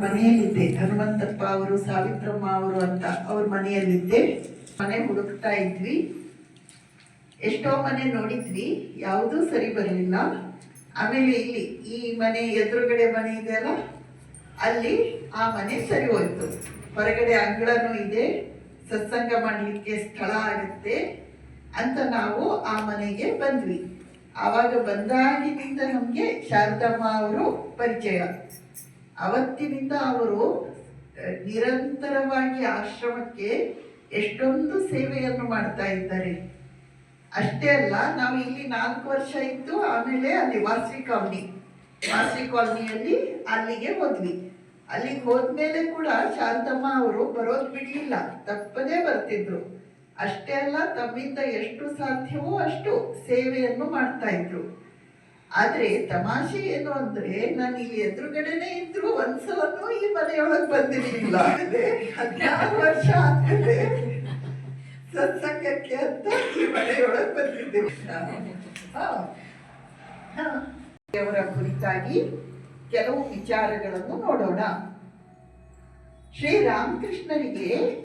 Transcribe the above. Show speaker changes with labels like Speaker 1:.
Speaker 1: ಮನೆಯಲ್ಲಿದ್ದೆ. ಹನುಮಂತಪ್ಪ ಅವರು, ಸಾವಿತ್ರಮ್ಮ ಅವರು ಅಂತ ಅವ್ರ ಮನೆಯಲ್ಲಿದ್ದೆ. ಮನೆ ಹುಡುಕ್ತಾ ಇದ್ವಿ. ಎಷ್ಟೋ ಮನೆ ನೋಡಿದ್ವಿ, ಯಾವುದೂ ಸರಿ ಬರಲಿಲ್ಲ. ಆಮೇಲೆ ಇಲ್ಲಿ ಈ ಮನೆ ಎದುರುಗಡೆ ಮನೆ ಇದೆಯಲ್ಲ, ಅಲ್ಲಿ ಆ ಮನೆ ಸರಿ ಹೋಯ್ತು. ಹೊರಗಡೆ ಅಂಗಳನೂ ಇದೆ, ಸತ್ಸಂಗ ಮಾಡಲಿಕ್ಕೆ ಸ್ಥಳ ಆಗುತ್ತೆ ಅಂತ ನಾವು ಆ ಮನೆಗೆ ಬಂದ್ವಿ. ಆವಾಗ ಬಂದಾಗಿನಿಂದ ನಮಗೆ ಶಾರದಮ್ಮ ಅವರು ಪರಿಚಯ. ಅವತ್ತಿನಿಂದ ಅವರು ನಿರಂತರವಾಗಿ ಆಶ್ರಮಕ್ಕೆ ಎಷ್ಟೊಂದು ಸೇವೆಯನ್ನು ಮಾಡ್ತಾ ಇದ್ದಾರೆ. ಅಷ್ಟೇ ಅಲ್ಲ, ನಾವು ಇಲ್ಲಿ 4 ವರ್ಷ ಇದ್ದು ಆಮೇಲೆ ಅಲ್ಲಿ ವಾಸವಿ ಕಾಲನಿಯಲ್ಲಿ ಅಲ್ಲಿಗೆ ಹೋದ್ವಿ. ಅಲ್ಲಿಗೆ ಹೋದ್ಮೇಲೆ ಕೂಡ ಶಾರದಮ್ಮ ಅವರು ಬರೋದು ಬಿಡಲಿಲ್ಲ, ತಪ್ಪದೇ ಬರ್ತಿದ್ರು. ಅಷ್ಟೇ ಅಲ್ಲ, ತಮ್ಮಿಂದ ಎಷ್ಟು ಸಾಧ್ಯವೋ ಅಷ್ಟು ಸೇವೆಯನ್ನು ಮಾಡ್ತಾ ಇದ್ರು. ಆದ್ರೆ ತಮಾಷೆ ಏನು ಅಂದ್ರೆ, ನಾನು ಇಲ್ಲಿ ಎದುರುಗಡೆನೆ ಇದ್ರು ಒಂದ್ಸಲನೂ ಈ ಮನೆಯೊಳಗೆ ಬಂದಿರಲಿಲ್ಲ. 16 ವರ್ಷ ಆಗ್ತದೆ ಸತ್ಸಂಗಕ್ಕೆ ಅಂತ ಈ ಮನೆಯೊಳಗೆ ಬಂದಿದ್ದೇವೆ. ಅವರ ಕುರಿತಾಗಿ ಕೆಲವು ವಿಚಾರಗಳನ್ನು ನೋಡೋಣ. ಶ್ರೀರಾಮಕೃಷ್ಣರಿಗೆ